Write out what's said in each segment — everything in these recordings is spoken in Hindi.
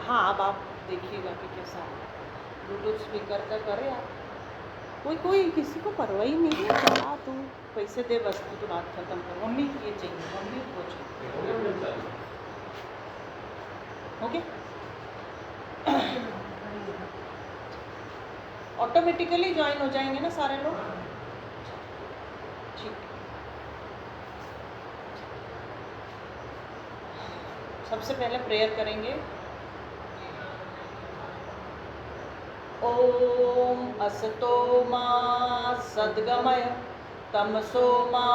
हाँ, अब आप देखिएगा कि कैसा है। ब्लूटूथ स्पीकर का करें आप। कोई किसी को परवाह ही नहीं है। क्या तू पैसे दे बस, तू बात खत्म कर। मम्मी ये चाहिए, मम्मी वो चाहिए। ओके, ऑटोमेटिकली ज्वाइन हो जाएंगे ना सारे लोग। ठीक, सबसे पहले प्रेयर करेंगे। ओम असतो मा सद्गमय तमसो मा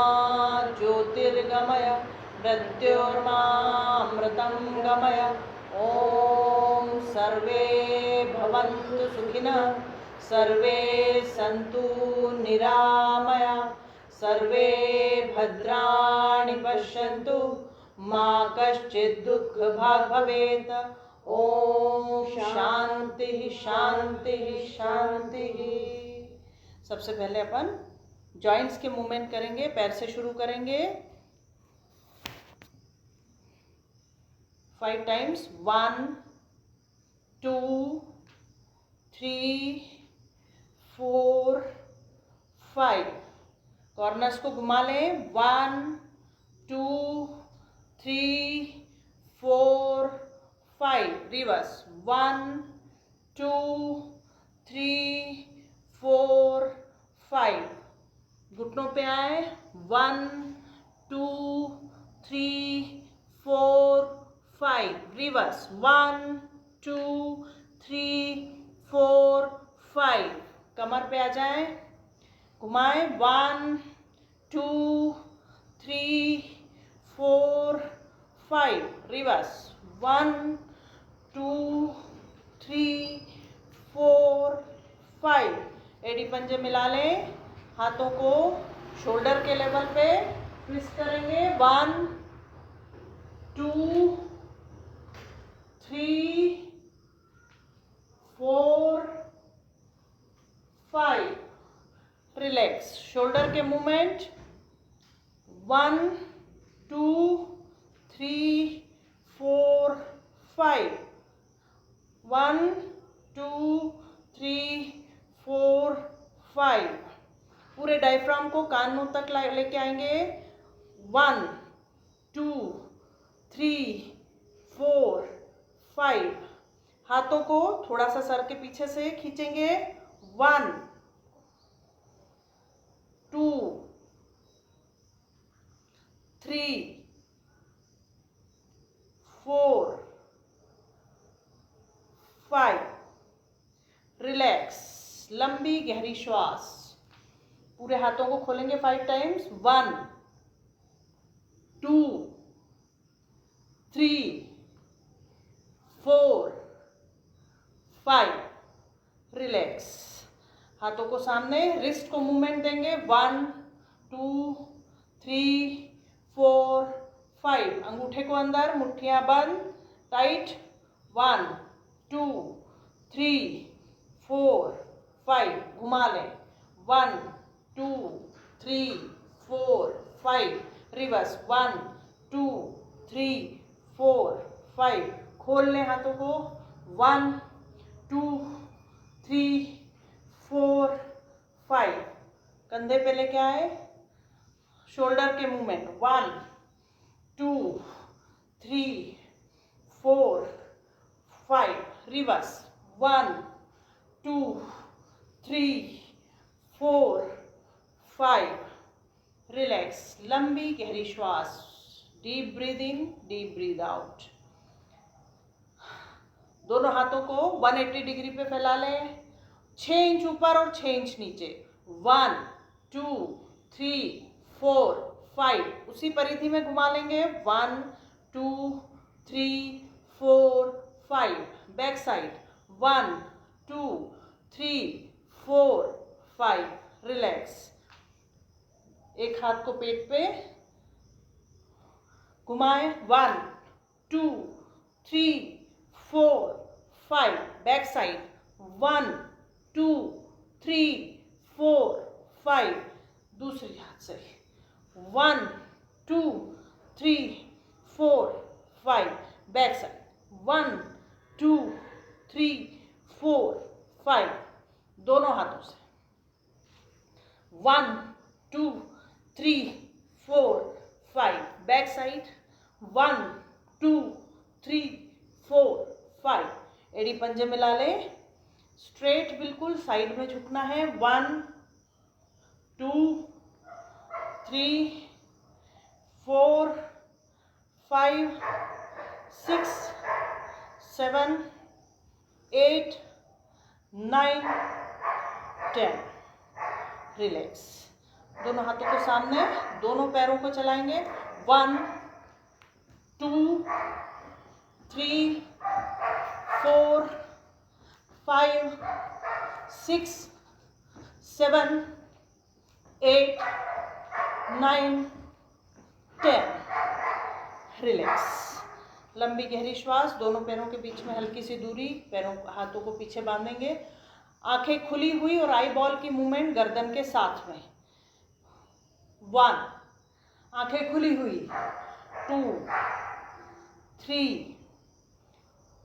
ज्योतिर्गमय मृत्योर्मामृतं गमय। ओम सर्वे भवन्तु सुखिनः, सर्वे सन्तु निरामया, सर्वे भद्राणि पश्यन्तु, मा कश्चित् दुःखभाग् भवेत्। ओम शांति शांति शांति। सबसे पहले अपन जॉइंट्स के मूवमेंट करेंगे। पैर से शुरू करेंगे 5 टाइम्स। 1 2 3 4 5। कॉर्नर्स को घुमा लें। 1 2 3 4 5। रिवर्स 1 2 3 4 5। घुटनों पे आए। 1 2 3 4 5। रिवर्स 1 2 3 4 5। कमर पे आ जाए, घुमाए। 1 2 3 4 5। रिवर्स 1 2 3 4 5। एडी पंजे मिला लें। हाथों को शोल्डर के लेवल पे ट्विस्ट करेंगे। 1 2 3 4 5। रिलैक्स। शोल्डर के मूवमेंट। 1 2 3 4 5। 1 2 3 4 5। पूरे डायफ्राम को कानों तक लेके आएंगे। 1 2 3 4 5। हाथों को थोड़ा सा सर के पीछे से खींचेंगे। 1 2 3 4 5। रिलैक्स। लंबी गहरी श्वास। पूरे हाथों को खोलेंगे 5 टाइम्स। 1 2 3 4 5। रिलैक्स। हाथों को सामने, रिस्ट को मूवमेंट देंगे। 1 2 3 4 5। अंगूठे को अंदर, मुट्ठियां बंद, टाइट। 1 2 3 4 5। घुमा लें। 1 2 3 4 5। रिवर्स 1 2 3 4 5। खोल लें हाथों को। 1 2 3 4 5। कंधे पे लेके आए। शोल्डर के मूवमेंट। 1 2 3 4 5। रिवर्स 1 2 3 4 5। रिलैक्स। लंबी गहरी श्वास। Deep breathe in, deep breathe out. दोनों हाथों को 180 डिग्री पे फैला लें। 6 इंच ऊपर और 6 इंच नीचे। 1 2 3 4 5। उसी परिधि में घुमा लेंगे। 1 2 3 4 5। Back side. 1 2 3 4 5। रिलैक्स। एक हाथ को पेट पे घुमाएं। 1 2 3 4 5। Back side. 1 2 3 4 5। दूसरी हाथ से 1 2 3 4 5, बैक साइड 1 2 3 4 5, दोनों हाथों से 1 2 3 4 5, बैक साइड 1 2 3 4 5, एड़ी पंजे मिला ले, स्ट्रेट बिल्कुल साइड में झुकना है, 1 2 3 4 5 6 7 8 9 10, रिलैक्स। दोनों हाथों को सामने, दोनों पैरों को चलाएंगे, 1 2 3 4 5 6 7 8 9 10, रिलैक्स। लंबी गहरी श्वास, दोनों पैरों के बीच में हल्की सी दूरी, पैरों हाथों को पीछे बांधेंगे, आंखें खुली हुई और आई बॉल की मूवमेंट गर्दन के साथ में, 1, आंखें खुली हुई, 2 3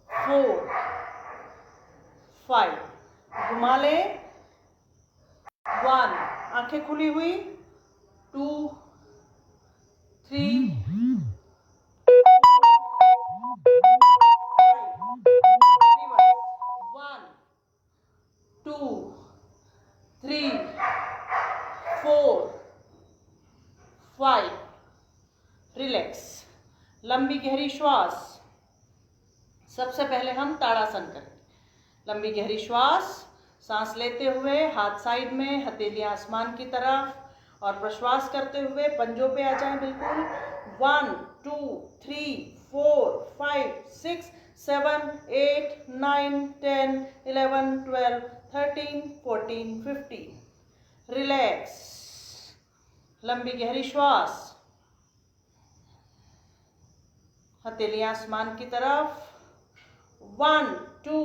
4 5, घुमा ले, 1, आंखें खुली हुई, 2 3 1 2 3 4 5, रिलैक्स। लंबी गहरी श्वास। सबसे पहले हम ताड़ासन करें। लंबी गहरी श्वास, सांस लेते हुए हाथ साइड में, हथेलियां आसमान की तरफ, और प्रश्वास करते हुए पंजों पे आ जाएं बिल्कुल, 1 2 3 4 5 6 7 8 9 10 11 12 13 14 15, रिलैक्स। लंबी गहरी श्वास, हथेलियां आसमान की तरफ, 1 2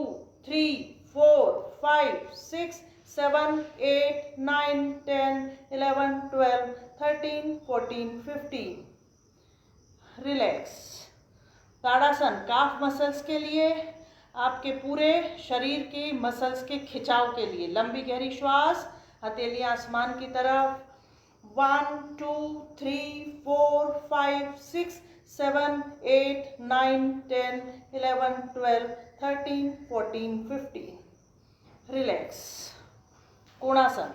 3 4 5 6 7 8 9 10 11 12 13 14 15, रिलैक्स। ताड़ासन काफ मसल्स के लिए, आपके पूरे शरीर के मसल्स के खिंचाव के लिए। लंबी गहरी श्वास, हथेलियां आसमान की तरफ, 1 2 3 4 5 6 7 8 9 10 11 12 13 14 15, रिलैक्स। कोणासन,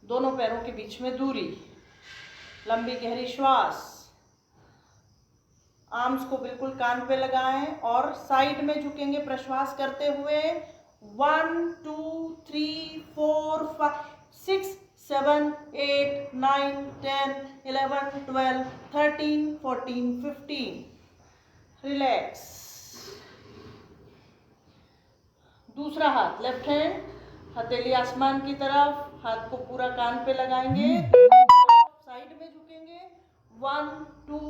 दोनों पैरों के बीच में दूरी। लंबी गहरी श्वास, आर्म्स को बिल्कुल कान पे लगाएं और साइड में झुकेंगे प्रश्वास करते हुए, 1 2 3 4 5 6 7 8 9 10 11 12 13 14 15, रिलैक्स। दूसरा हाथ, लेफ्ट हैंड, हथेली आसमान की तरफ, हाथ को पूरा कान पे लगाएंगे, साइड में झुकेंगे, 1 2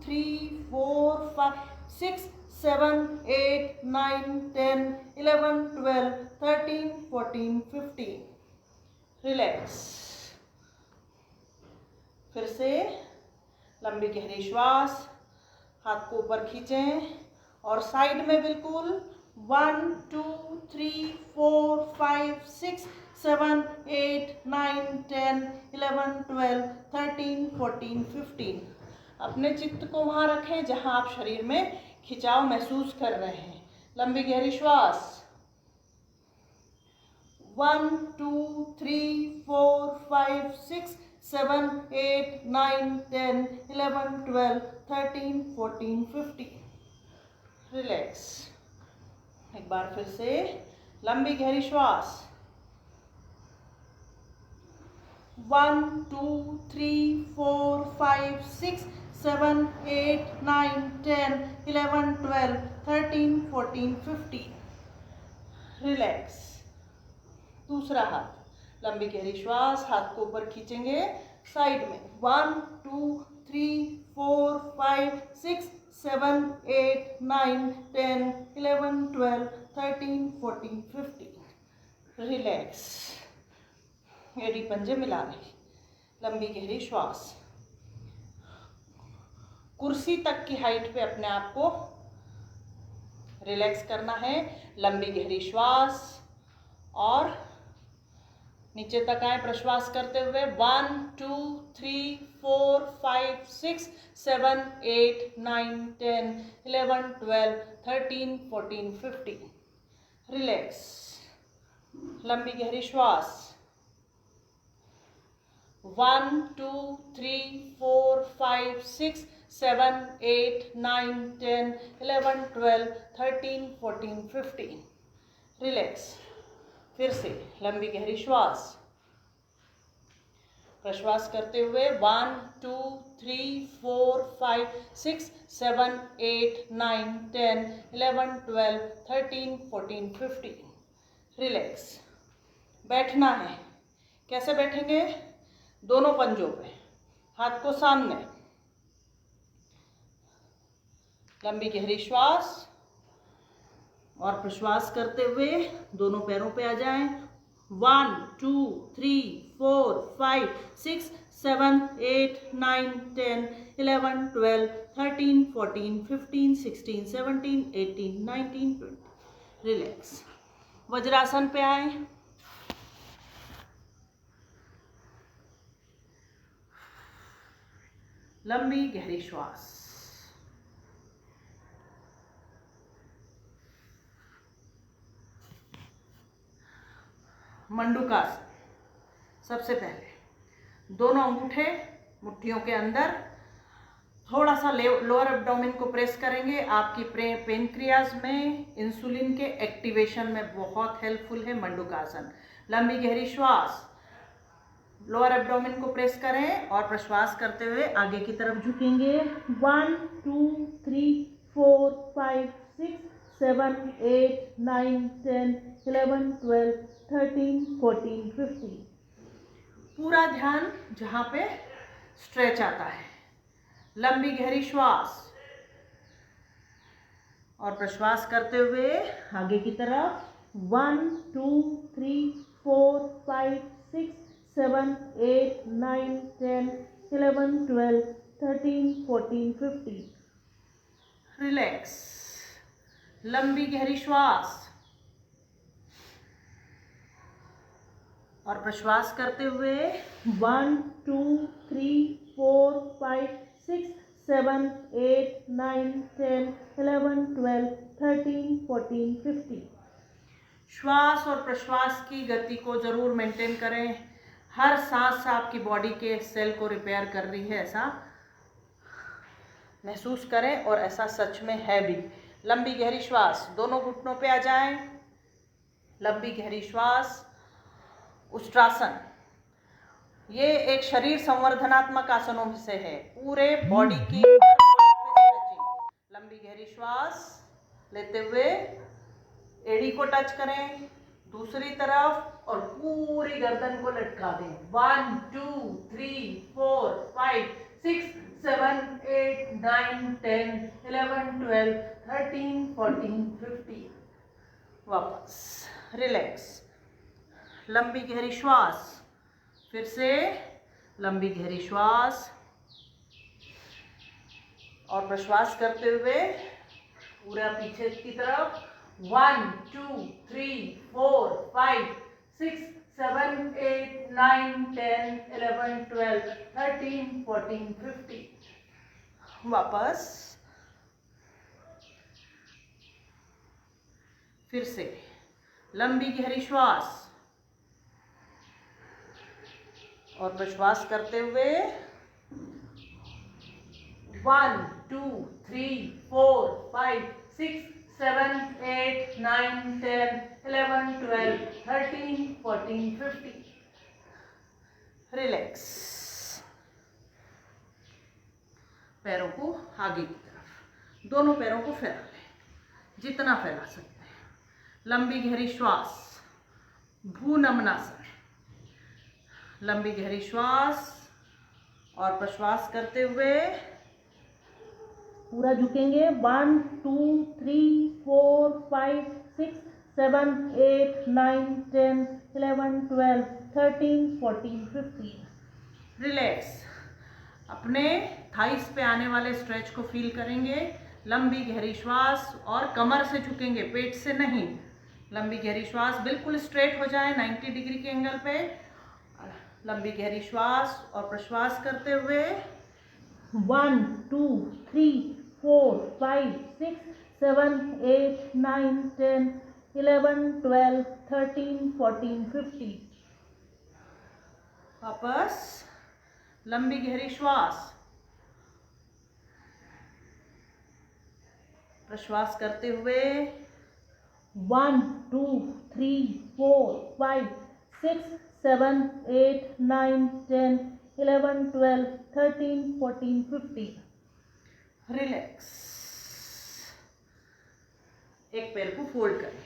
3 4 5 6 7 8 9 10 11 12 13 14 15, रिलैक्स। फिर से लंबी गहरी श्वास, हाथ को ऊपर खींचें और साइड में बिल्कुल, 1 2 3 4 5 6 7 8 9 10 11 12 13 14 15, अपने चित्त को वहाँ रखें जहाँ आप शरीर में खिंचाव महसूस कर रहे हैं। लंबी गहरी श्वास, 1 2 3 4 5 6 7 8 9 10 11 12 13 14 15, रिलैक्स। एक बार फिर से लंबी गहरी श्वास, 1 2 3 4 5 6 7 8 9 10 11 12 13 14 15, रिलैक्स। दूसरा हाथ, लंबी गहरी श्वास, हाथ को ऊपर खींचेंगे, साइड में, 1 2 3 4 5 6 7 8 9 10 11 12 13 14 15, रिलैक्स। एड़ी पंजे मिला रहे, लंबी गहरी श्वास, कुर्सी तक की हाइट पे अपने आप को रिलैक्स करना है। लंबी गहरी श्वास और नीचे तक आए प्रश्वास करते हुए। 1 2 3 4 5 6 7 8 9 10 11 12 13 14 15। रिलैक्स। लंबी गहरी श्वास। 1 2 3 4 5 6 7 8 9 10 11 12 13 14 15। रिलैक्स। फिर से लंबी गहरी श्वास। प्रश्वास करते हुए 1 2 3 4 5 6 7 8 9 10 11 12 13 14 15। रिलैक्स। बैठना है। कैसे बैठेंगे? दोनों पंजों पे, हाथ को सामने। लंबी गहरी श्वास और प्रश्वास करते हुए दोनों पैरों पे आ जाएं। 1 2 3 4 5 6 7 8 9 10 11 12 13 14 15 16 17 18 19 20। रिलैक्स। वज्रासन पे आए। लंबी गहरी श्वास। मंडूकासन। सबसे पहले दोनों अंगूठे मुट्ठियों के अंदर, थोड़ा सा लोअर एब्डोमेन को प्रेस करेंगे। आपकी पेनक्रियाज में इंसुलिन के एक्टिवेशन में बहुत हेल्पफुल है मंडूकासन। लंबी गहरी श्वास। लोअर एब्डोमेन को प्रेस करें और प्रश्वास करते हुए आगे की तरफ झुकेंगे। 1 2 3 4 5 6 7 8 9 10 11 12 13 14 15। पूरा ध्यान जहां पे स्ट्रेच आता है। लंबी गहरी श्वास और प्रश्वास करते हुए आगे की तरफ। 1 2 3 4 5 6 7 8 9 10 11 12 13 14 15। रिलैक्स। लंबी गहरी श्वास और प्रश्वास करते हुए 1 2 3 4 5 6 7 8 9 10 11 12 13 14 15। श्वास और प्रश्वास की गति को जरूर मेंटेन करें। हर सांस आपकी बॉडी के सेल को रिपेयर कर रही है, ऐसा महसूस करें और ऐसा सच में है भी। लंबी गहरी श्वास। दोनों घुटनों पे आ जाएं। लंबी गहरी श्वास। उष्ट्रासन। ये एक शरीर संवर्धनात्मक आसनों में से है। पूरे बॉडी की लंबी गहरी श्वास लेते हुए एड़ी को टच करें, दूसरी तरफ, और पूरी गर्दन को लटका दें। 1 2 3 4 5 6 7 8 9 10 11 12 13 14 15। वापस। रिलैक्स। लंबी गहरी श्वास। फिर से लंबी गहरी श्वास और प्रश्वास करते हुए पूरा पीछे की तरफ। 1 2 3 4 5 6 7 8 9 10 11 12 13 14 15। वापस। फिर से लंबी गहरी श्वास और प्रश्वास करते हुए 1 2 3 4 5 6 7 8 9 10 11 12 13 14 15। रिलैक्स। पैरों को आगे की तरफ, दोनों पैरों को फैला लें जितना फैला सकते हैं। लंबी गहरी श्वास। भूनमनासन। लंबी गहरी श्वास और प्रश्वास करते हुए पूरा झुकेंगे। 1 2 3 4 5 6 7 8 9 10 11 12 13 14 15। रिलैक्स। अपने थाइस पे आने वाले स्ट्रेच को फील करेंगे। लंबी गहरी श्वास और कमर से झुकेंगे, पेट से नहीं। लंबी गहरी श्वास, बिल्कुल स्ट्रेट हो जाए 90 डिग्री के एंगल पे। लंबी गहरी श्वास और प्रश्वास करते हुए 1 2 3 4 5 6 7 8 9 10 11 12 13 14 15। वापस लंबी गहरी श्वास, प्रश्वास करते हुए 1 2 3 4 5 6 7 8 9 10 11 12 13 14 15। रिलैक्स। एक पैर को फोल्ड करें,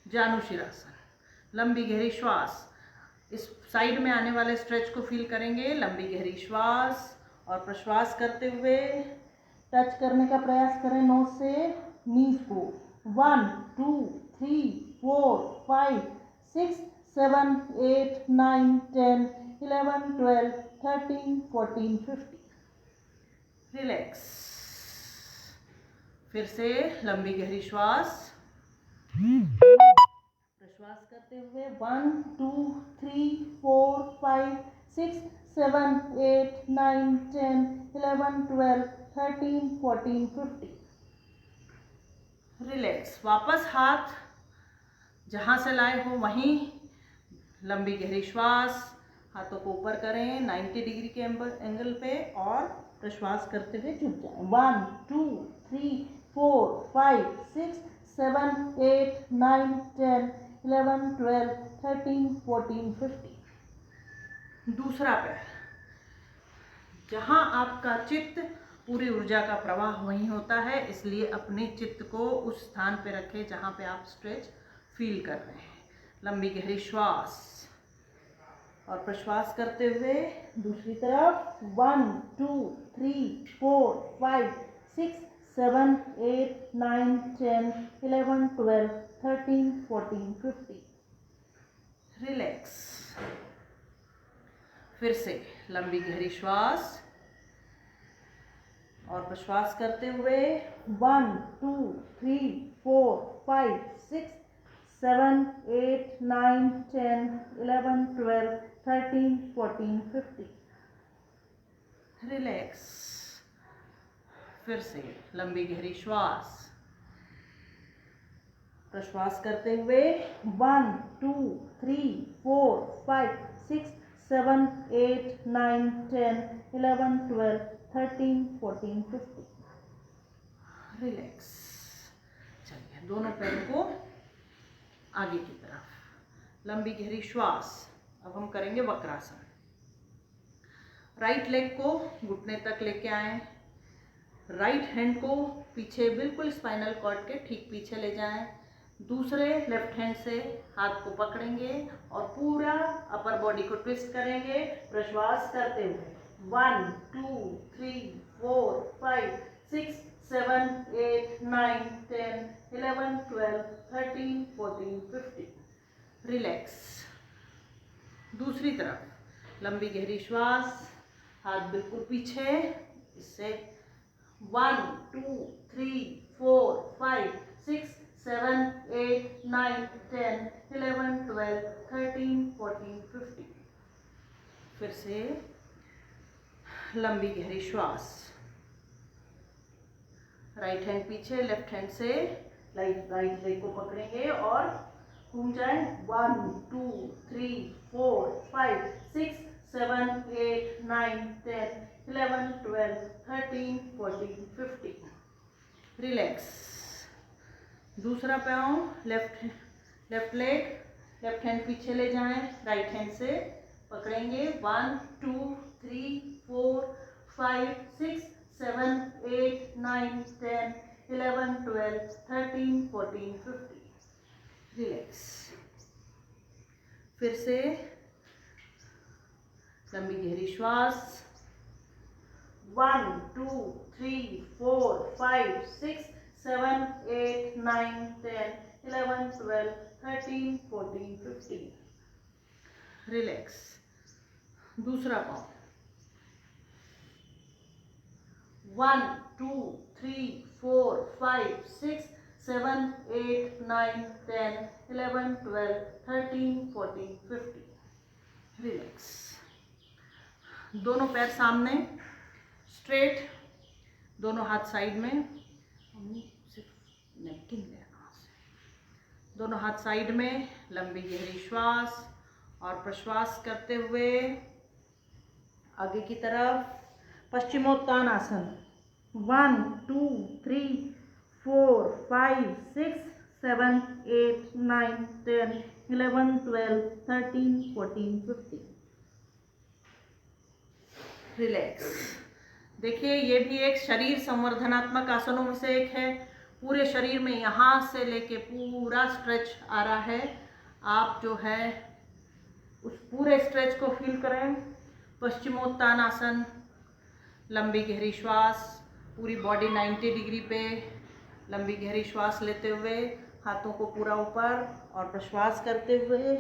जानुशिरासन। लंबी गहरी श्वास, इस साइड में आने वाले स्ट्रेच को फील करेंगे। लंबी गहरी श्वास और प्रश्वास करते हुए टच करने का प्रयास करें नोज से नीज को। 1 2 3 4 5 6 7 8 9 10 11 12 13 14 15। रिलैक्स। फिर से लंबी गहरी श्वास, प्रश्वास करते हुए 1 2 3 4 5 6 7 8 9 10 11 12 13 14 15। रिलैक्स। वापस हाथ जहाँ से लाए हो वहीं लंबी गहरी श्वास, हाथों को ऊपर करें 90 डिग्री के एंगल पे और प्रश्वास करते हुए झुक जाएं। 1 2 3 4 5 6 7 8 9 10 11 12 13 14 15। दूसरा पैर, जहाँ आपका चित्त, पूरी ऊर्जा का प्रवाह वहीं होता है, इसलिए अपने चित्त को उस स्थान पे रखें जहाँ पे आप स्ट्रेच फील कर रहे हैं। लंबी गहरी श्वास और प्रश्वास करते हुए दूसरी तरफ 1 2 3 4 5 6 7 8 9 10 11 12 13 14 15। रिलैक्स। फिर से लंबी गहरी श्वास और प्रश्वास करते हुए 1 2 3 4 5 6 7 8 9 10 11 12 13 14 15। रिलैक्स। फिर से लंबी गहरी श्वास, प्रश्वास करते हुए 1 2 3 4 5 6 7 8 9 10 11 12 13 14 15। रिलैक्स। चलिए दोनों पैरों को आगे की तरफ, लंबी गहरी श्वास। अब हम करेंगे वक्रासन। राइट लेग को घुटने तक लेके आएं, राइट हैंड को पीछे बिल्कुल स्पाइनल कॉर्ड के ठीक पीछे ले जाएं। दूसरे लेफ्ट हैंड से हाथ को पकड़ेंगे और पूरा अपर बॉडी को ट्विस्ट करेंगे प्रश्वास करते हुए 1 2 3 4 5 6 7 8 9 10 11 12 13 14 15। रिलैक्स। दूसरी तरफ लंबी गहरी श्वास, हाथ बिल्कुल पीछे, इससे 1 2 3 4 5 6 7 8 9 10 11 12 13 14 15। फिर से लंबी गहरी श्वास, राइट हैंड पीछे, लेफ्ट हैंड से राइट लेग को पकड़ेंगे और घूम जाए 1 2 3 4 5 6 7 8 9 10 11 12 13 14 15। रिलैक्स। दूसरा पाँव, लेफ्ट लेग, लेफ्ट हैंड पीछे ले जाएं, राइट हैंड से पकड़ेंगे 1 2 3 4 5 6 7 8 9 10 11 12 13 14 15। रिलैक्स। फिर से लंबी गहरी श्वास, 1 2 3 4 5 6 7 8 9 10 11 12 13 14 15। रिलैक्स। दूसरा पाँव, 1 2 3 4 5 6 7 8 9 10 11 12 13 14 15। रिलैक्स। दोनों पैर सामने स्ट्रेट, दोनों हाथ साइड में। सिर्फ नैपकिन लेना से। दोनों हाथ साइड में। लंबी गहरी श्वास और प्रश्वास करते हुए आगे की तरफ। पश्चिमोत्तानासन। 1 2 3 4 5 6 7 8 9 10 11 12 13 14 15। रिलैक्स। देखिए, ये भी एक शरीर संवर्धनात्मक आसनों में से एक है। पूरे शरीर में यहाँ से लेके पूरा स्ट्रेच आ रहा है। आप जो है उस पूरे स्ट्रेच को फील करें। पश्चिमोत्तानासन। लंबी गहरी श्वास, पूरी बॉडी 90 डिग्री पे। लंबी गहरी श्वास लेते हुए हाथों को पूरा ऊपर और प्रश्वास करते हुए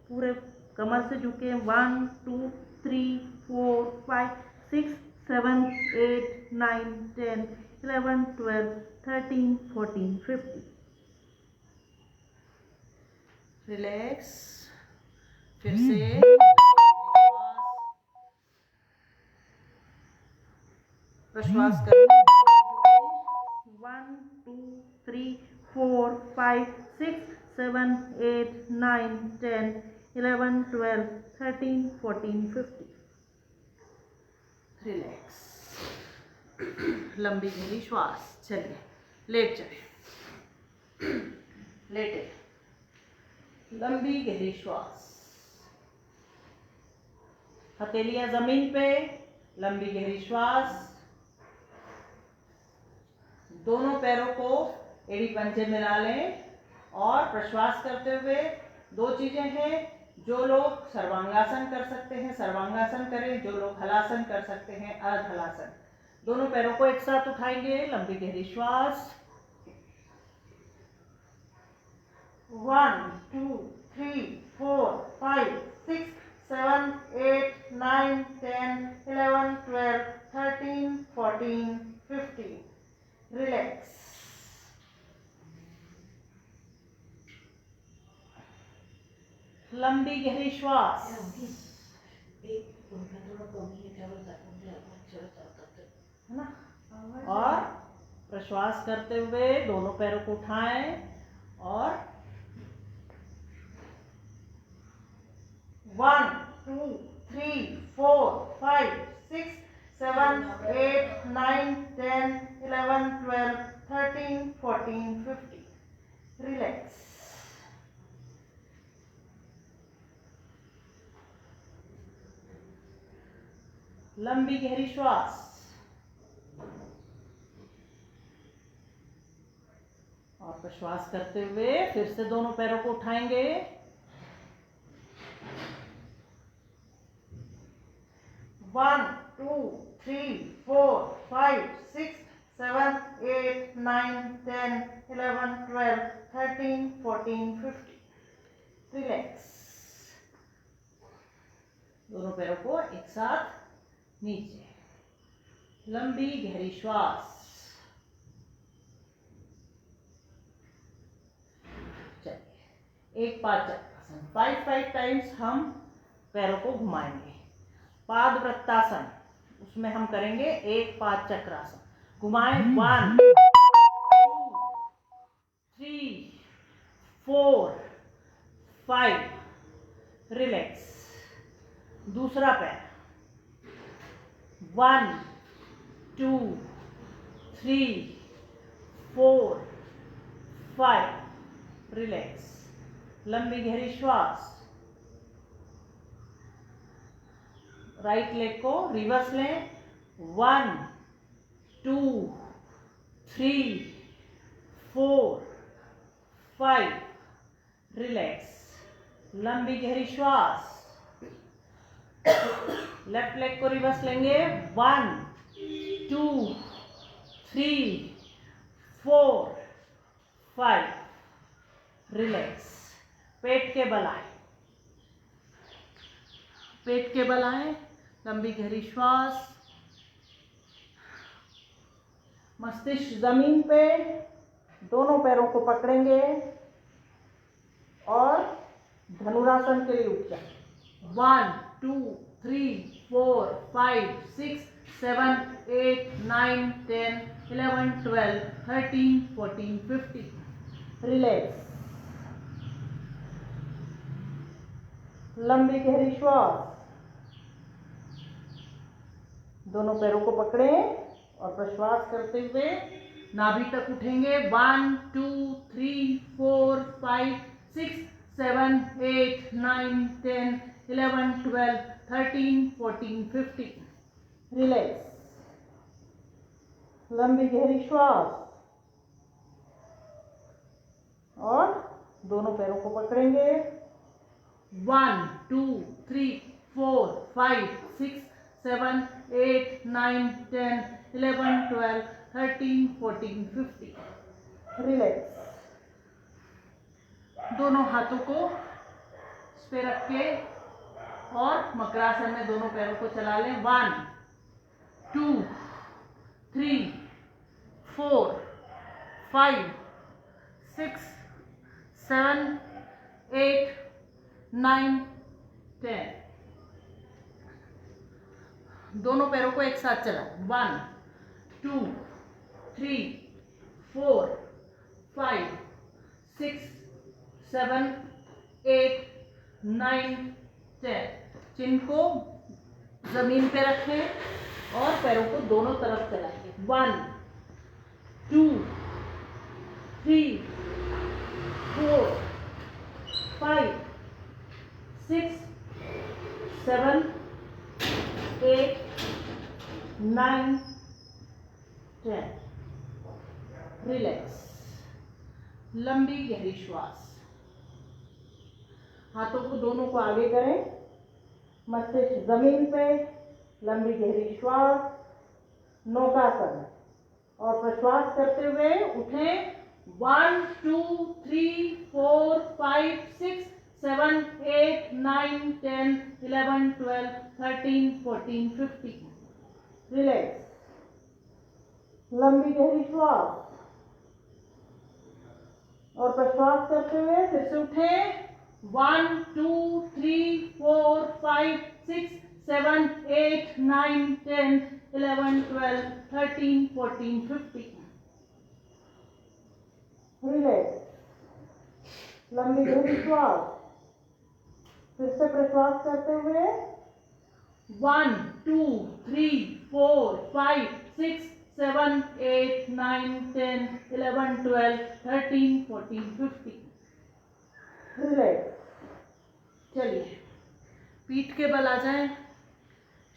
पूरे कमर से झुके। 1 2 3 4 5 6 7 8 9 10 11 12 13 14 15। रिलैक्स। फिर से प्रश्वास करें। 1 2 3 4 5 6 7 8 9 10 11 12 13 14 15। रिलैक्स। लंबी गहरी श्वास। चलिए, लेट जाए। लेटे। लंबी गहरी श्वास। हथेलियां जमीन पे। लंबी गहरी श्वास। दोनों पैरों को एड़ी पंजे मिला लें और प्रश्वास करते हुए। दो चीजें हैं, जो लोग सर्वांगासन कर सकते हैं सर्वांगासन करें, जो लोग हलासन कर सकते हैं अर्ध हलासन। दोनों पैरों को एक साथ उठाएंगे। लंबी गहरी श्वास। 1 2 3 4 5 6 7 8 9 10 11 12 13 14 15। रिलैक्स। लंबी गहरी श्वास। है ना? और प्रश्वास करते हुए दोनों पैरों को उठाएं और 1 2 3 4 5 6 7 8 9 10 11 12 13 14 15। रिलैक्स। लंबी गहरी श्वास और प्रश्वास करते हुए फिर से दोनों पैरों को उठाएंगे। 1 2 3 4 5 6 7 8 9 10 11 12 13 14 15। रिलैक्स। दोनों पैरों को एक साथ नीचे। लंबी गहरी श्वास। चलिए, एक पाद चक्रासन। 5 टाइम्स हम पैरों को घुमाएंगे। पाद वृत्तासन, उसमें हम करेंगे एक पाद चक्रासन। घुमाएं। 1 2 3 4 5। रिलैक्स। दूसरा पैर। 1 2 3 4 5। रिलैक्स। लंबी गहरी श्वास। राइट लेग को रिवर्स लें। 1 2 3 4 5। रिलैक्स। लंबी गहरी श्वास। लेफ्ट लेग को रिवर्स लेंगे। 1 2 3 4 5। रिलैक्स। पेट के बल आए। पेट के बल आए। लंबी गहरी श्वास। मस्तिष्क जमीन पे, दोनों पैरों को पकड़ेंगे और धनुरासन के लिए उठ जाए। 1 2 3 4 5 6 7 8 9 10 11 12 13 14 15। रिलैक्स। लंबी गहरी श्वास। दोनों पैरों को पकड़ें और प्रश्वास करते हुए नाभि तक उठेंगे। 1 2 3 4 5 6 7 8 9 10 11 12 13 14 15। रिलैक्स। लंबी गहरी श्वास और दोनों पैरों को पकड़ेंगे। 1 2 3 4 5 6 7 8 9 10 11 12 13 14 15। रिलैक्स। दोनों हाथों को इस पे रख के और मकरासन में दोनों पैरों को चला लें। 1 2 3 4 5 6 7 8 9 10। दोनों पैरों को एक साथ चलाओ। 1 2 3 4 5 6 7 8 9 10। चिन को जमीन पे रखें और पैरों को दोनों तरफ चलाएंगे। 1 2 3 4 5 6 7 8 9 10। रिलैक्स। लंबी गहरी श्वास। हाथों को दोनों को आगे करें, मस्तिष्क जमीन पे, लंबी गहरी श्वास, नौकासन और प्रश्वास करते हुए उठें। 1 2 3 4 5 6 7 8 9 10 11 12 13 14 15। रिलैक्स। लंबी गहरी श्वास और प्रश्वास करते हुए फिर से उठें। 1 2 3 4 5 6 7 8 9 10 11 12 13 14 15। रिलैक्स। लंबी गहरी श्वास। फिर से प्रश्वास करते हुए 1 2 3 4 5 6 7 8 9 10 11 12 13 14 15। रिलैक्स। चलिए पीठ के बल आ जाएं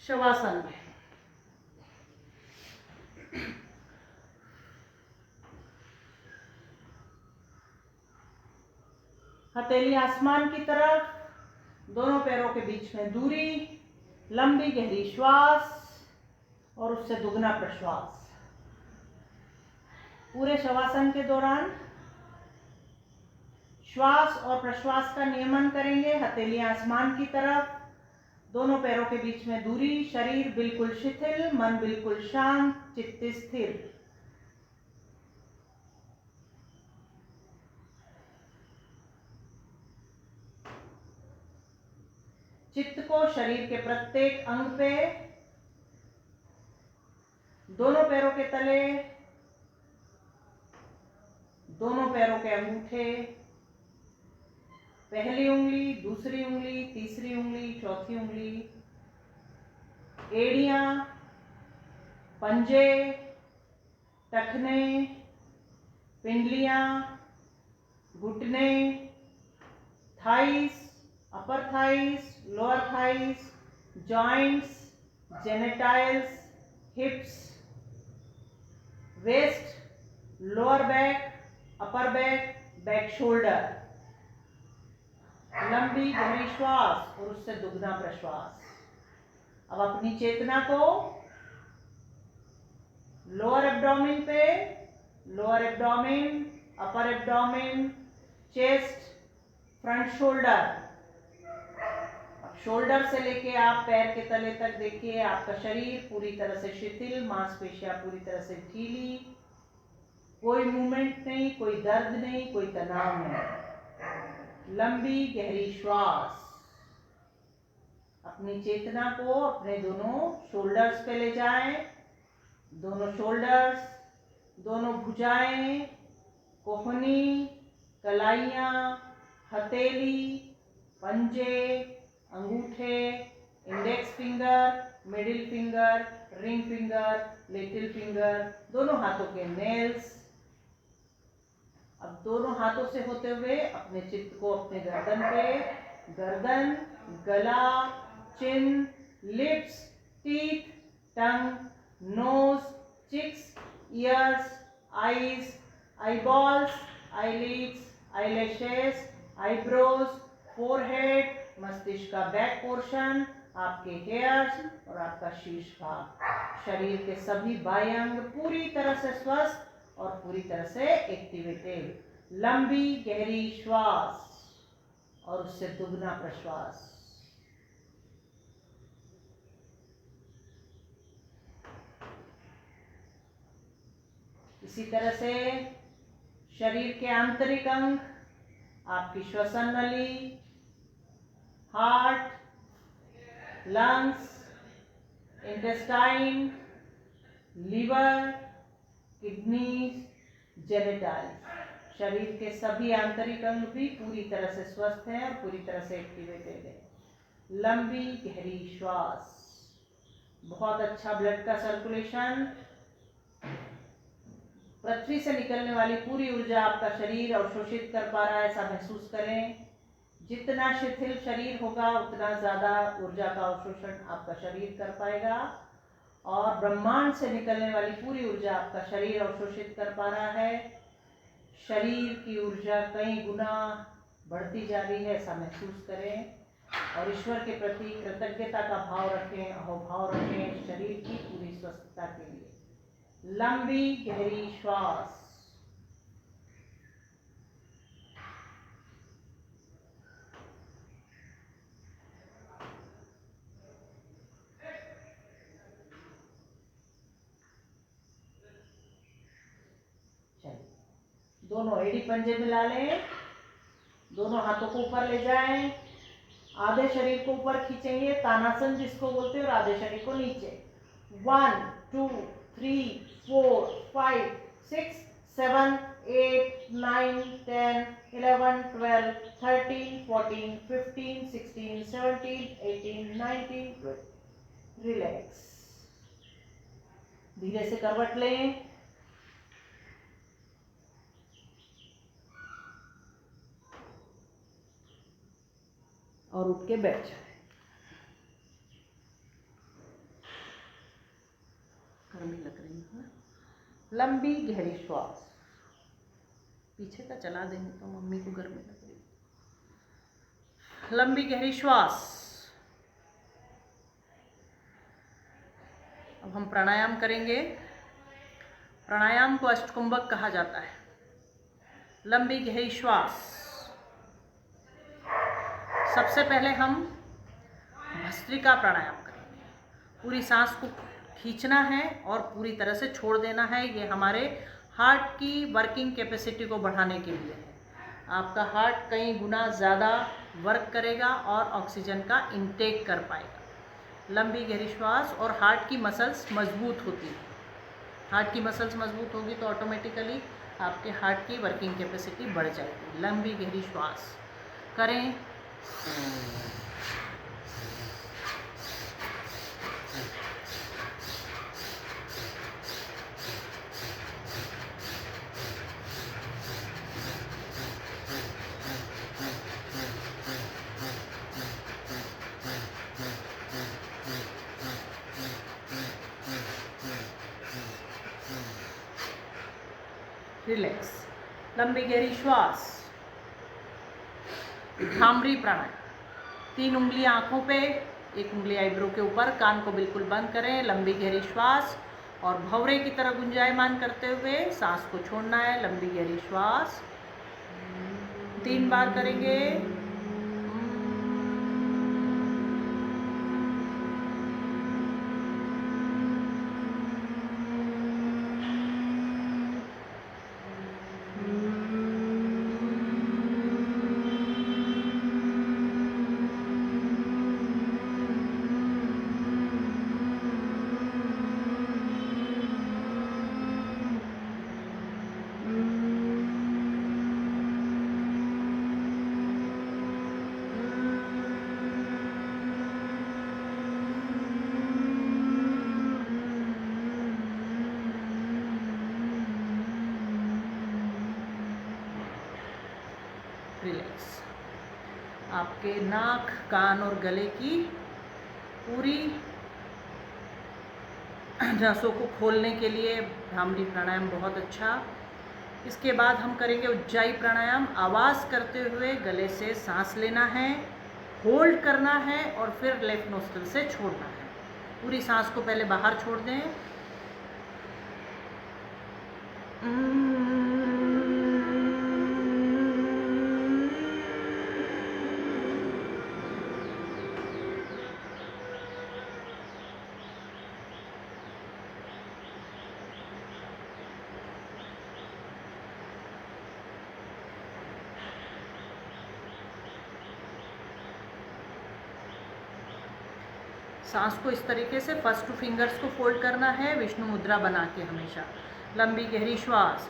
शवासन में। हथेली आसमान की तरफ, दोनों पैरों के बीच में दूरी, लंबी गहरी श्वास और उससे दुगना प्रश्वास। पूरे शवासन के दौरान श्वास और प्रश्वास का नियमन करेंगे। हथेली आसमान की तरफ, दोनों पैरों के बीच में दूरी, शरीर बिल्कुल शिथिल, मन बिल्कुल शांत, चित्त स्थिर। चित्त को शरीर के प्रत्येक अंग पे, दोनों पैरों के तले, दोनों पैरों के अंगूठे, पहली उंगली, दूसरी उंगली, तीसरी उंगली, चौथी उंगली, एड़ियां, पंजे, टखने, पिंडलियां, घुटने, thighs, upper thighs, lower thighs, joints, genitals, hips, waist, lower back, upper back, back shoulder. लंबी गहरी श्वास और उससे दुगना प्रश्वास। अब अपनी चेतना को लोअर एब्डोमेन पे, lower abdomen, upper abdomen, chest, front shoulder. Shoulder से लेके आप पैर के तले तक देखिए, आपका शरीर पूरी तरह से शिथिल, मांसपेशियां पूरी तरह से ढीली, कोई मूवमेंट नहीं, कोई दर्द नहीं, कोई तनाव नहीं। लंबी गहरी श्वास। अपनी चेतना को अपने दोनों शोल्डर्स पे ले जाएं। दोनों शोल्डर्स, दोनों भुजाएं, कोहनी, कलाइयां, हथेली, पंजे, अंगूठे, index finger, middle finger, ring finger, little finger, दोनों हाथों के नेल्स। अब दोनों हाथों से होते हुए अपने चित्त को अपने गर्दन पे, गर्दन, गला, chin, lips, teeth, tongue, nose, cheeks, ears, eyes, eyeballs, eyelids, eyelashes, eyebrows, forehead, मस्तिष्क का बैक पोर्शन, आपके हेयर्स और आपका शीर्ष भाग। शरीर के सभी बाह्य अंग पूरी तरह से स्वस्थ और पूरी तरह से एक्टिवेटेड। लंबी गहरी श्वास और उससे दुगना प्रश्वास। इसी तरह से शरीर के आंतरिक अंग, आपकी श्वसन नली, heart, lungs, intestine, liver, kidney, genital, शरीर के सभी आंतरिक अंग भी पूरी तरह से स्वस्थ हैं और पूरी तरह से एक्टिवेटेड है। लंबी गहरी श्वास। बहुत अच्छा ब्लड का सर्कुलेशन, पृथ्वी से निकलने वाली पूरी ऊर्जा आपका शरीर अवशोषित कर पा रहा है, ऐसा महसूस करें। जितना शिथिल शरीर होगा उतना ज्यादा ऊर्जा का अवशोषण आपका शरीर कर पाएगा और ब्रह्मांड से निकलने वाली पूरी ऊर्जा आपका शरीर अवशोषित कर पा रहा है। शरीर की ऊर्जा कई गुना बढ़ती जा रही है, ऐसा महसूस करें और ईश्वर के प्रति कृतज्ञता का भाव रखें, अहोभाव रखें शरीर की पूरी स्वस्थता के लिए। लंबी गहरी श्वास। दोनों एड़ी पंजे मिला लें, दोनों हाथों को ऊपर ले जाएं, आधे शरीर को ऊपर खींचेंगे, तानासन जिसको बोलते हैं, और आधे शरीर को नीचे। 1 2 3 4 5 6 7 8 9 10 11 12 13 14 15 16 17 18 19 20। रिलैक्स। धीरे से करवट लें और उठ के बैठ जाए। गर्मी लग रही है। लंबी गहरी श्वास। पीछे का चला देंगे तो मम्मी को गर्मी लग रही है। लंबी गहरी श्वास। अब हम प्राणायाम करेंगे। प्राणायाम को अष्टकुंभक कहा जाता है। लंबी गहरी श्वास। सबसे पहले हम भस्त्रिका प्राणायाम करेंगे। पूरी सांस को खींचना है और पूरी तरह से छोड़ देना है। ये हमारे हार्ट की वर्किंग कैपेसिटी को बढ़ाने के लिए है। आपका हार्ट कई गुना ज़्यादा वर्क करेगा और ऑक्सीजन का इंटेक कर पाएगा। लंबी गहरी श्वास और हार्ट की मसल्स मजबूत होती है। हार्ट की मसल्स मजबूत होगी तो ऑटोमेटिकली आपके हार्ट की वर्किंग कैपेसिटी बढ़ जाएगी। लंबी गहरी श्वास करें। रिलैक्स। लंबी गहरी श्वास। भ्रामरी प्राणायाम। 3 उंगलियां आंखों पे, 1 उंगली आईब्रो के ऊपर, कान को बिल्कुल बंद करें। लंबी गहरी श्वास और भंवरे की तरह गुंजायमान करते हुए सांस को छोड़ना है। लंबी गहरी श्वास 3 बार करेंगे। रिलैक्स। आपके नाक, कान और गले की पूरी नसों को खोलने के लिए भ्रामरी प्राणायाम बहुत अच्छा। इसके बाद हम करेंगे उज्जाई प्राणायाम। आवाज़ करते हुए गले से सांस लेना है, होल्ड करना है और फिर लेफ्ट नोस्ट्रल से छोड़ना है। पूरी सांस को पहले बाहर छोड़ दें। सांस को इस तरीके से फर्स्ट 2 फिंगर्स को फोल्ड करना है, विष्णु मुद्रा बना के हमेशा। लंबी गहरी श्वास।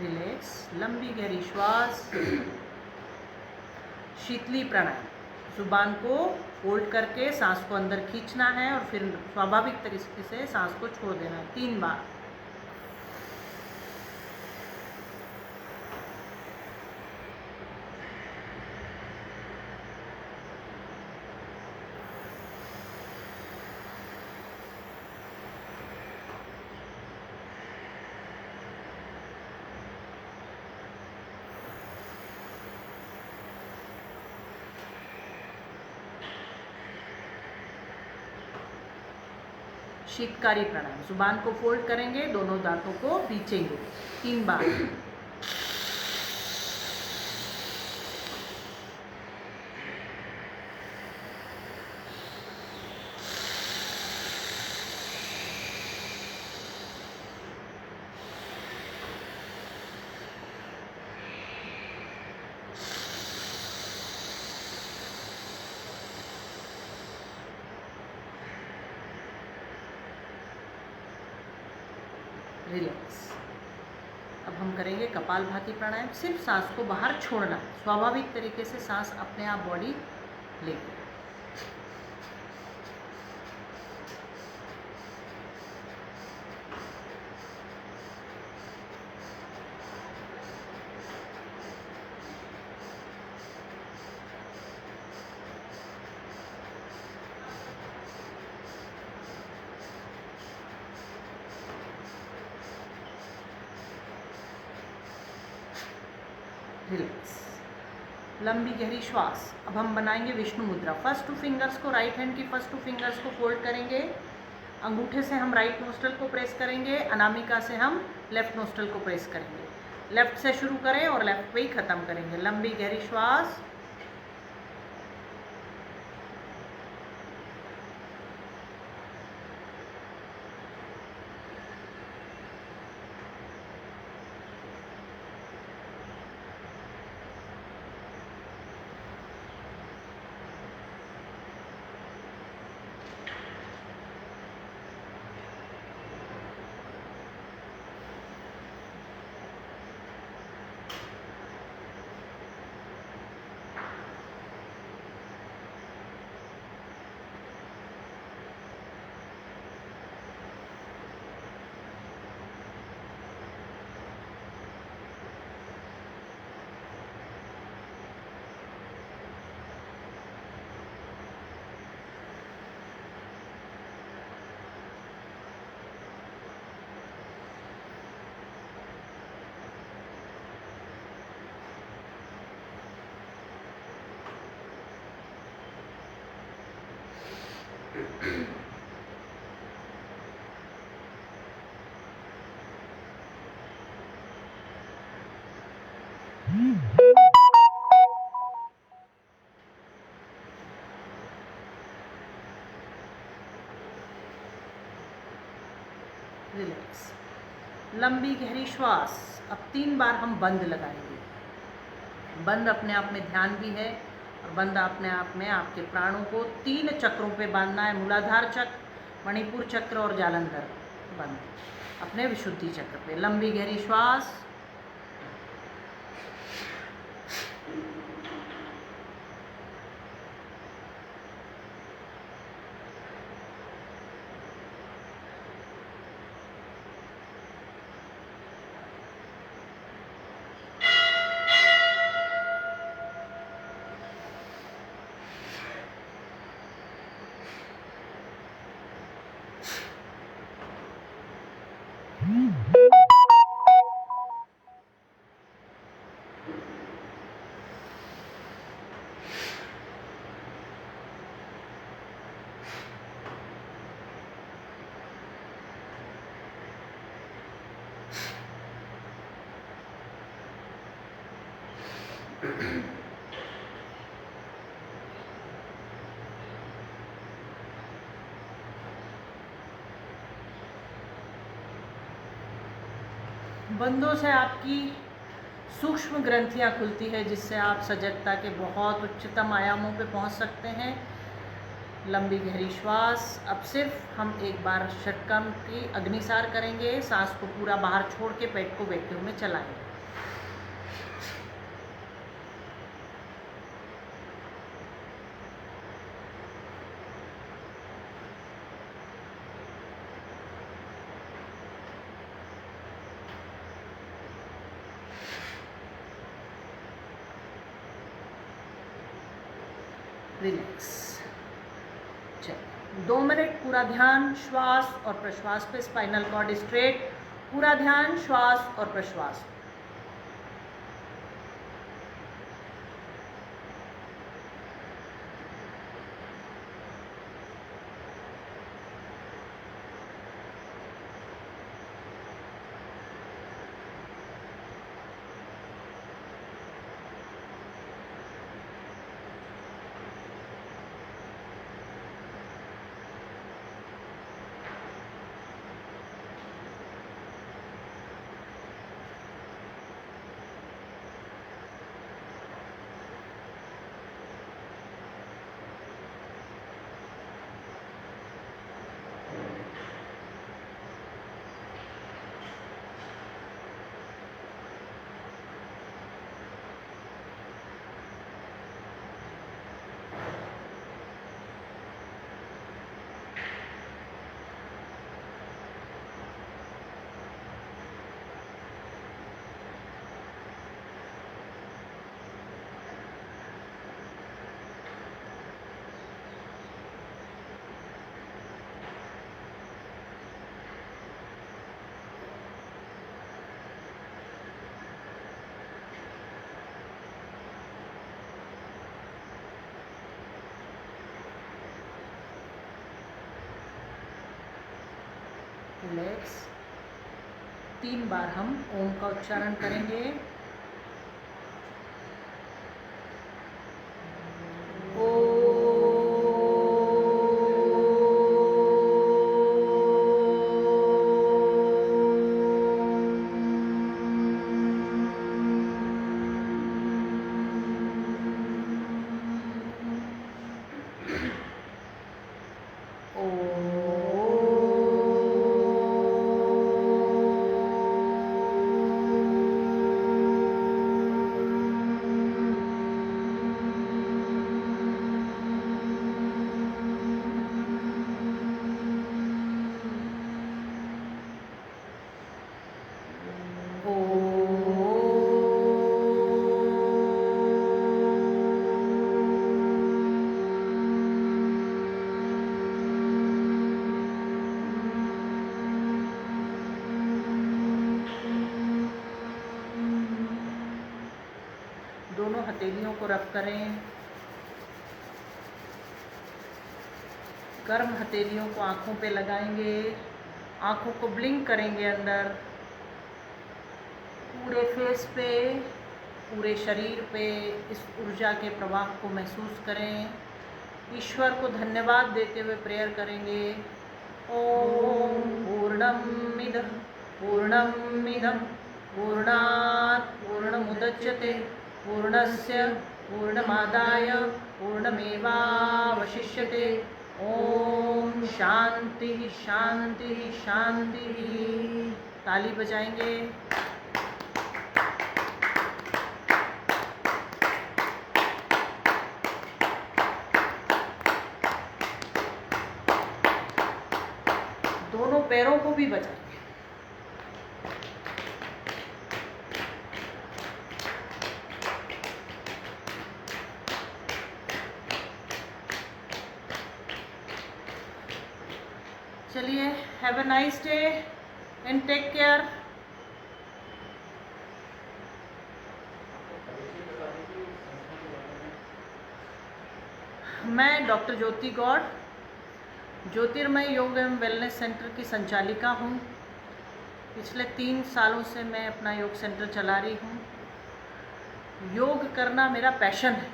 रिलैक्स। लंबी गहरी श्वास। शीतली प्राणायाम। जुबान को फोल्ड करके सांस को अंदर खींचना है और फिर स्वाभाविक तरीके से सांस को छोड़ देना है 3 बार। शीतकारी प्राणायाम। जुबान को फोल्ड करेंगे, दोनों दांतों को बीचेंगे 3 बार। रिलैक्स। अब हम करेंगे कपालभाति प्राणायाम। सिर्फ सांस को बाहर छोड़ना, स्वाभाविक तरीके से सांस अपने आप बॉडी लेगी। रिलैक्स। लंबी गहरी श्वास। अब हम बनाएंगे विष्णु मुद्रा। फर्स्ट 2 फिंगर्स को, राइट हैंड की फर्स्ट 2 फिंगर्स को फोल्ड करेंगे। अंगूठे से हम राइट नोस्ट्रल को प्रेस करेंगे, अनामिका से हम लेफ्ट नोस्ट्रल को प्रेस करेंगे। लेफ्ट से शुरू करें और लेफ्ट पे ही खत्म करेंगे। लंबी गहरी श्वास। लंबी गहरी श्वास। अब 3 बार हम बंद लगाएंगे। बंद अपने आप में ध्यान भी है और बंद अपने आप में आपके प्राणों को 3 चक्रों पे बांधना है। मूलाधार चक्र, मणिपुर चक्र और जालंधर। बंद अपने विशुद्धि चक्र पे। लंबी गहरी श्वास। बंदों से आपकी सूक्ष्म ग्रंथियां खुलती है, जिससे आप सजगता के बहुत उच्चतम आयामों पे पहुंच सकते हैं। लंबी गहरी श्वास। अब सिर्फ हम एक बार षटकम की अग्निसार करेंगे। सांस को पूरा बाहर छोड़ के पेट को वैक्यूम में चलाएंगे। रिलैक्स। चलिए 2 मिनट पूरा ध्यान श्वास और प्रश्वास पे। Spinal cord straight. पूरा ध्यान श्वास और प्रश्वास। रिलैक्स। 3 बार हम ओम का उच्चारण करेंगे। दोनों हथेलियों को रब करें। गर्म हथेलियों को आँखों पे लगाएंगे। आँखों को ब्लिंक करेंगे अंदर। पूरे फेस पे, पूरे शरीर पे इस ऊर्जा के प्रवाह को महसूस करें। ईश्वर को धन्यवाद देते हुए प्रेयर करेंगे। ओम पूर्णमिदः पूर्णमिदं पूर्णात् पूर्णमुदच्यते पूर्णस्य पूर्णमादाय पूर्णमेवावशिष्यते। ओम शांति शांति शांति। ताली बजाएंगे। दोनों पैरों को भी बजाएंगे। चलिए, have a nice day and take care. मैं डॉक्टर ज्योति गौड़, ज्योतिर्मय योग एवं वेलनेस सेंटर की संचालिका हूँ। पिछले 3 सालों से मैं अपना योग सेंटर चला रही हूँ। योग करना मेरा पैशन है।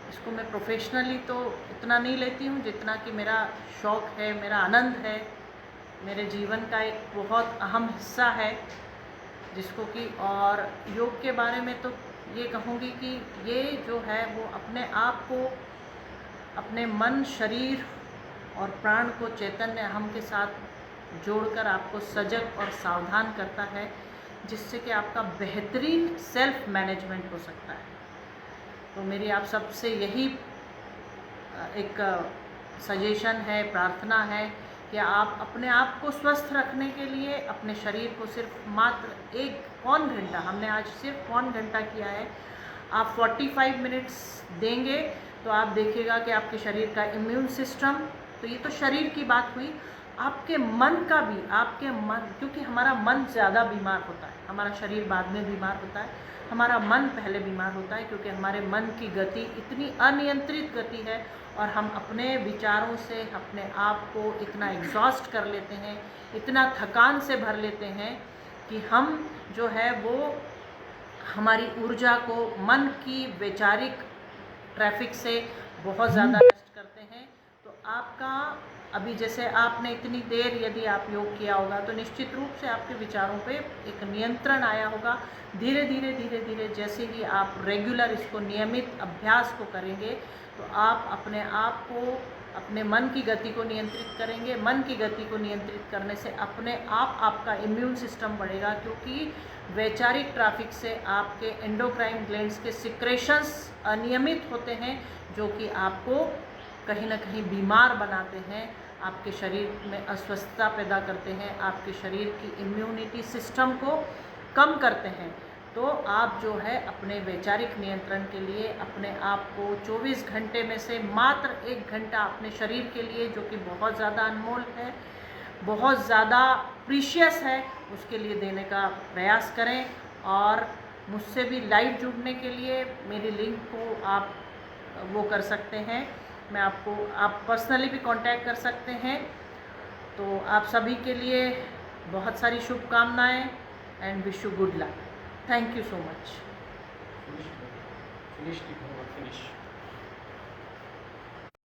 इसको मैं प्रोफेशनली तो इतना नहीं लेती हूँ जितना कि मेरा शौक़ है, मेरा आनंद है, मेरे जीवन का एक बहुत अहम हिस्सा है जिसको कि, और योग के बारे में तो ये कहूँगी कि ये जो है वो अपने आप को, अपने मन, शरीर और प्राण को चैतन्य अहम के साथ जोड़कर आपको सजग और सावधान करता है, जिससे कि आपका बेहतरीन सेल्फ मैनेजमेंट हो सकता है। तो मेरी आप सबसे यही एक सजेशन है, प्रार्थना है कि आप अपने आप को स्वस्थ रखने के लिए अपने शरीर को सिर्फ मात्र 1 पौन घंटा, हमने आज सिर्फ पौन घंटा किया है, आप 45 मिनट्स देंगे तो आप देखिएगा कि आपके शरीर का इम्यून सिस्टम, तो ये तो शरीर की बात हुई, आपके मन का भी, आपके मन, क्योंकि हमारा मन ज़्यादा बीमार होता है, हमारा शरीर बाद में बीमार होता है, हमारा मन पहले बीमार होता है, क्योंकि हमारे मन की गति इतनी अनियंत्रित गति है और हम अपने विचारों से अपने आप को इतना एग्जॉस्ट कर लेते हैं, इतना थकान से भर लेते हैं कि हम जो है वो हमारी ऊर्जा को मन की वैचारिक ट्रैफिक से बहुत ज़्यादा नष्ट करते हैं। तो आपका अभी जैसे आपने इतनी देर यदि आप योग किया होगा तो निश्चित रूप से आपके विचारों पे एक नियंत्रण आया होगा। धीरे धीरे धीरे धीरे जैसे ही आप रेगुलर इसको नियमित अभ्यास को करेंगे तो आप अपने आप को, अपने मन की गति को नियंत्रित करेंगे। मन की गति को नियंत्रित करने से अपने आप आपका इम्यून सिस्टम बढ़ेगा, क्योंकि वैचारिक ट्रैफिक से आपके एंडोक्राइन ग्लैंड्स के सिक्रेशंस अनियमित होते हैं, जो कि आपको कहीं ना कहीं बीमार बनाते हैं, आपके शरीर में अस्वस्थता पैदा करते हैं, आपके शरीर की इम्यूनिटी सिस्टम को कम करते हैं। तो आप जो है अपने वैचारिक नियंत्रण के लिए अपने आप को 24 घंटे में से मात्र 1 घंटा अपने शरीर के लिए, जो कि बहुत ज़्यादा अनमोल है, बहुत ज़्यादा प्रीशियस है, उसके लिए देने का प्रयास करें। और मुझसे भी लाइव जुड़ने के लिए मेरी लिंक को आप वो कर सकते हैं, मैं आपको, आप पर्सनली भी कांटेक्ट कर सकते हैं। तो आप सभी के लिए बहुत सारी शुभकामनाएं and wish you good luck. Thank you so much.